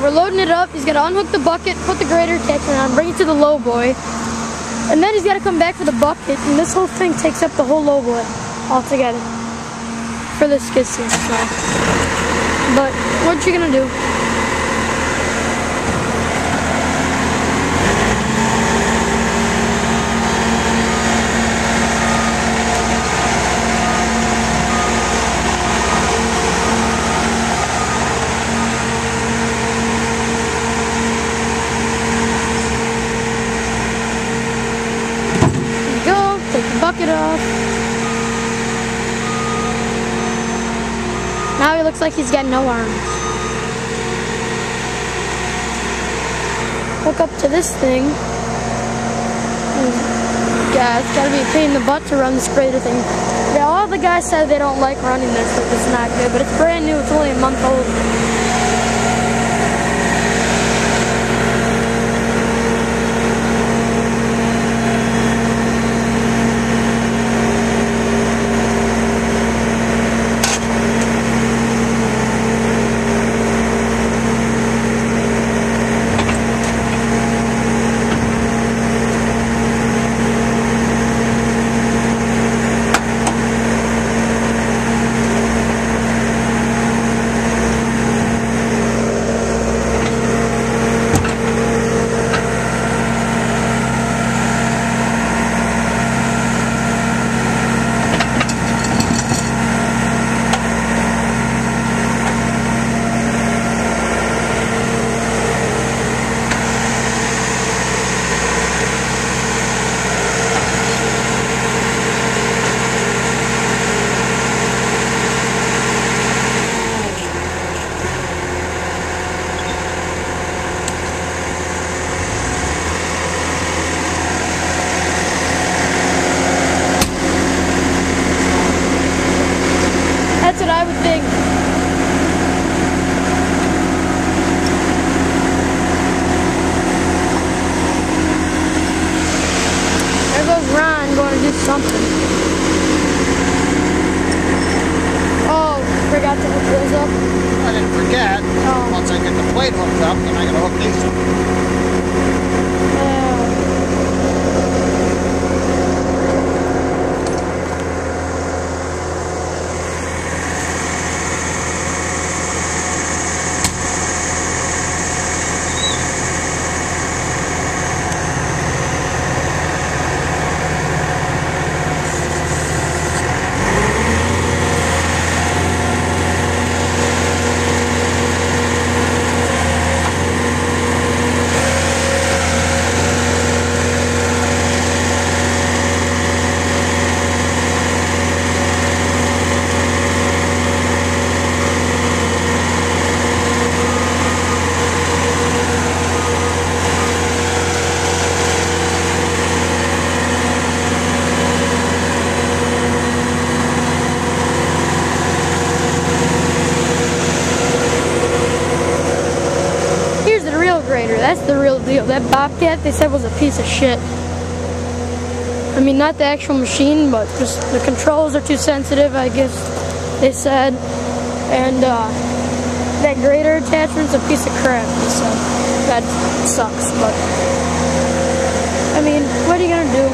we're loading it up. He's got to unhook the bucket, put the grader attachment on, bring it to the lowboy, and then he's got to come back for the bucket, and this whole thing takes up the whole lowboy altogether for the skid steer. So. But what you gonna do? Bucket off. Now he looks like he's got no arms. Hook up to this thing. Yeah, it's gotta be a pain in the butt to run this grader thing. Yeah, all the guys said they don't like running this, that it's not good, but it's brand new, it's only a month old. That's what I would think. There goes Ron going to do something. Oh, forgot to hook those up. I didn't forget. Oh. Once I get the plate hooked up, then I gotta hook these up. That's the real deal. That Bobcat, they said, was a piece of shit. I mean, not the actual machine, but just the controls are too sensitive, I guess they said. And that grader attachment's a piece of crap, they said. That sucks, but I mean, what are you gonna do?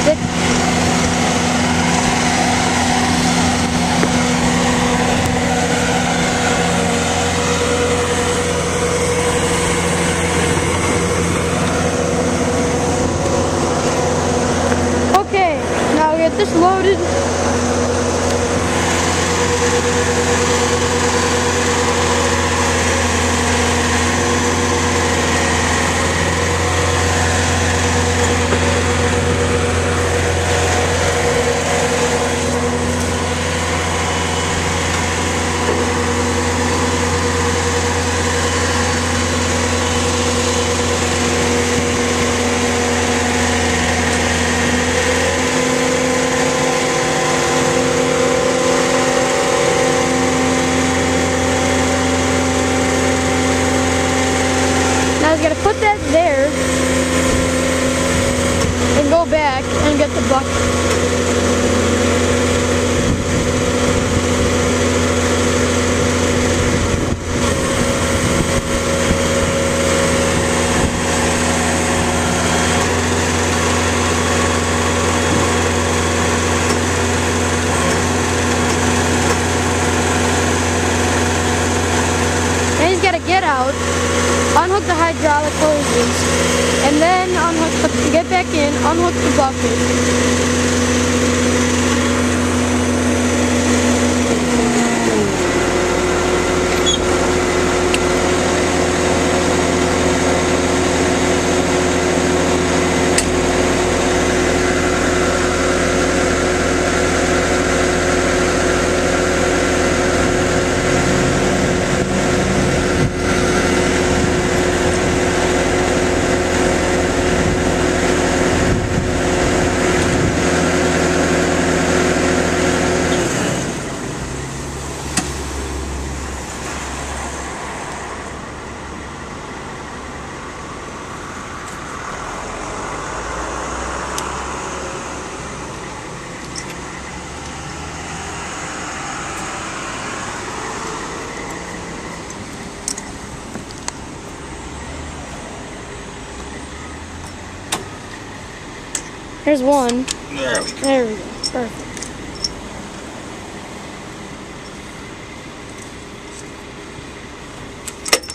Stick. Okay, now we get this loaded. the hydraulic hoses, and then get back in, unhook the bucket. There's one. There we go. Perfect.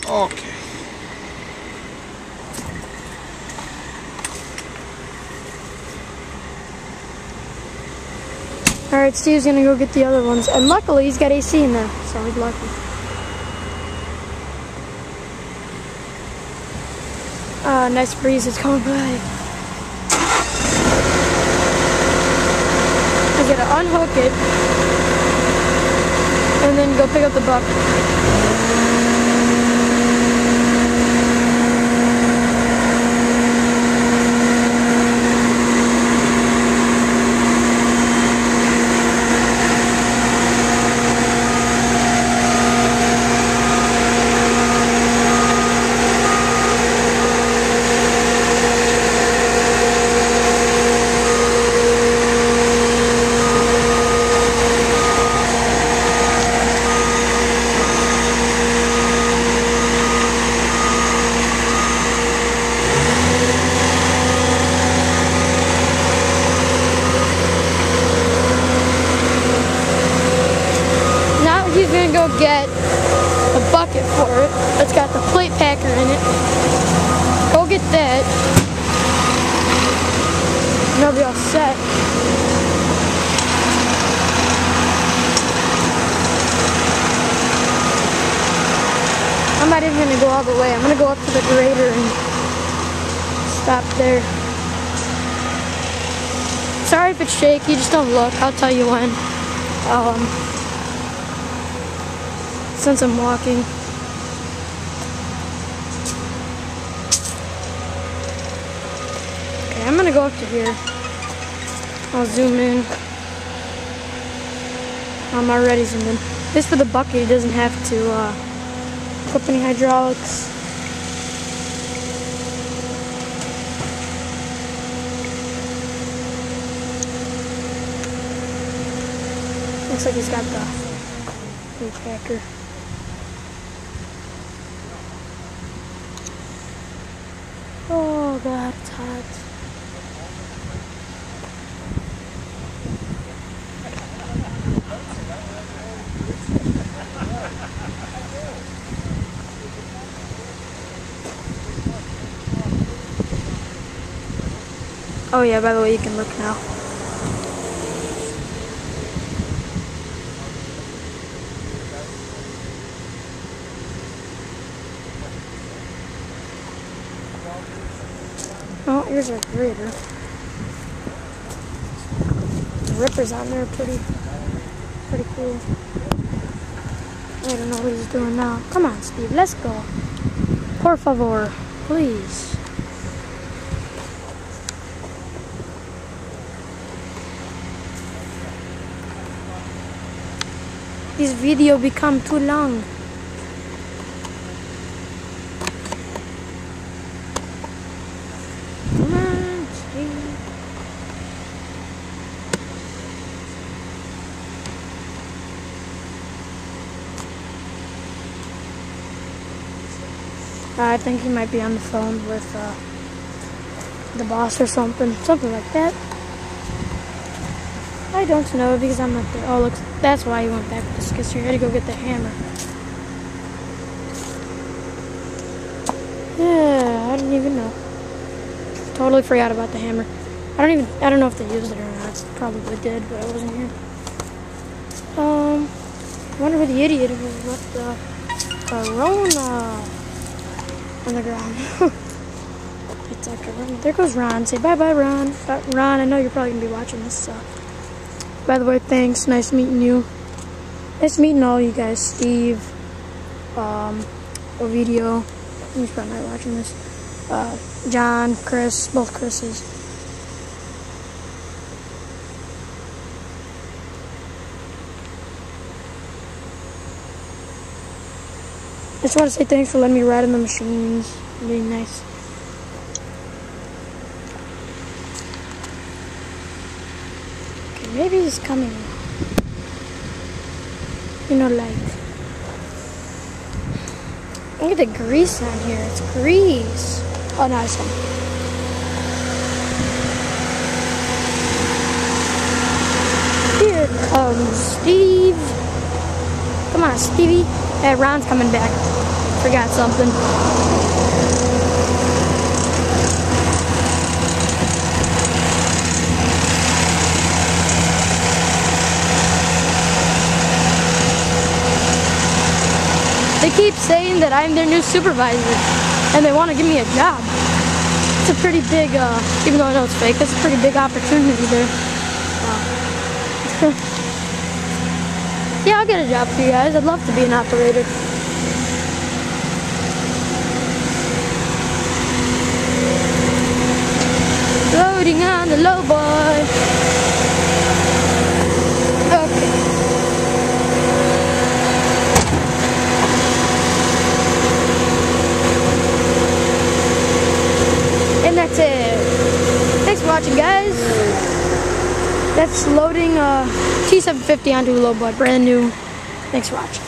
Okay. Alright, Steve's gonna go get the other ones. And luckily he's got AC in there, so he's lucky. Nice breeze is coming by. I gotta unhook it and then go pick up the bucket. He's gonna go get a bucket for it. It's got the plate packer in it. Go get that. And he'll be all set. I'm not even gonna go all the way. I'm gonna go up to the grader and stop there. Sorry if it's shaky, just don't look. I'll tell you when. Since I'm walking. Okay, I'm gonna go up to here. I'll zoom in. I'm already zoomed in. This for the bucket, it doesn't have to equip any hydraulics. Looks like he's got the plate packer. Oh God, it's hot. Oh yeah, by the way, you can look now. Oh, here's our grader. The rippers on there are pretty cool. I don't know what he's doing now. Come on, Steve, let's go. Por favor, please. This video become too long. I think he might be on the phone with the boss or something like that. I don't know because I'm not there. Oh, look, that's why he went back with the skid steer. He had to go get the hammer. Yeah. totally forgot about the hammer. I don't know if they used it or not. Probably did, but I wasn't here. I wonder who the idiot who left the Corona on the ground. It's like there goes Ron. Say bye-bye, Ron. Ron, I know you're probably going to be watching this. By the way, thanks. Nice meeting you. Nice meeting all you guys. Steve, Ovidio. He's probably not watching this. John, Chris, both Chris's. I just want to say thanks for letting me ride in the machines. Really nice. Okay, maybe he's coming. You know, like, look at the grease on here. It's grease. Oh, no, it's coming. Here comes Steve. Come on, Stevie. Hey, Ron's coming back. Forgot something. They keep saying that I'm their new supervisor, and they want to give me a job. It's a pretty big, even though I know it's fake, that's a pretty big opportunity there. Yeah, I'll get a job for you guys. I'd love to be an operator. Loading on the lowboy. Okay. And that's it. Thanks for watching, guys. That's loading T750 onto a lowboy, brand new. Thanks for watching.